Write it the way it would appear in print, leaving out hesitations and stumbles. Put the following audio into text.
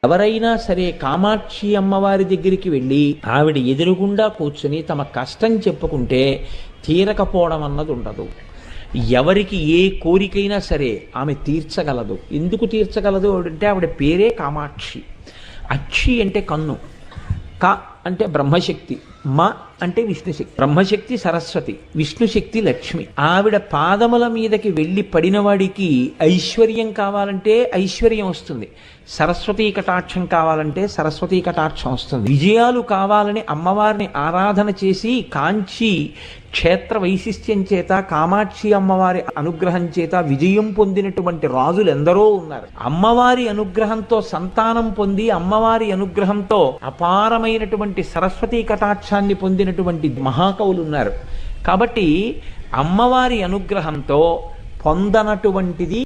ఎవరైనా సరే కామాక్షి అమ్మవారి దగ్గరికి వెళ్ళి ఆవిడ ఎదురుగుండా కూర్చుని తమ కష్టం చెప్పుకుంటే తీరకపోవడం అన్నది ఉండదు. ఎవరికి ఏ కోరికైనా సరే ఆమె తీర్చగలదు. ఎందుకు తీర్చగలదు అంటే ఆవిడ పేరే కామాక్షి. అక్షి అంటే కన్ను, క అంటే బ్రహ్మశక్తి, మ అంటే విష్ణుశక్తి. బ్రహ్మశక్తి సరస్వతి, విష్ణుశక్తి లక్ష్మి. ఆవిడ పాదముల మీదకి వెళ్ళి పడిన వాడికి ఐశ్వర్యం కావాలంటే ఐశ్వర్యం వస్తుంది, సరస్వతీ కటాక్షం కావాలంటే సరస్వతీ కటాక్షం వస్తుంది. విజయాలు కావాలని అమ్మవారిని ఆరాధన చేసి కాంచి క్షేత్ర వైశిష్ట్యం చేత కామాక్షి అమ్మవారి అనుగ్రహం చేత విజయం పొందినటువంటి రాజులు ఎందరో ఉన్నారు. అమ్మవారి అనుగ్రహంతో సంతానం పొంది అమ్మవారి అనుగ్రహంతో అపారమైనటువంటి సరస్వతీ కటాక్షాన్ని పొందినటువంటి మహాకవులు ఉన్నారు. కాబట్టి అమ్మవారి అనుగ్రహంతో పొందనటువంటిది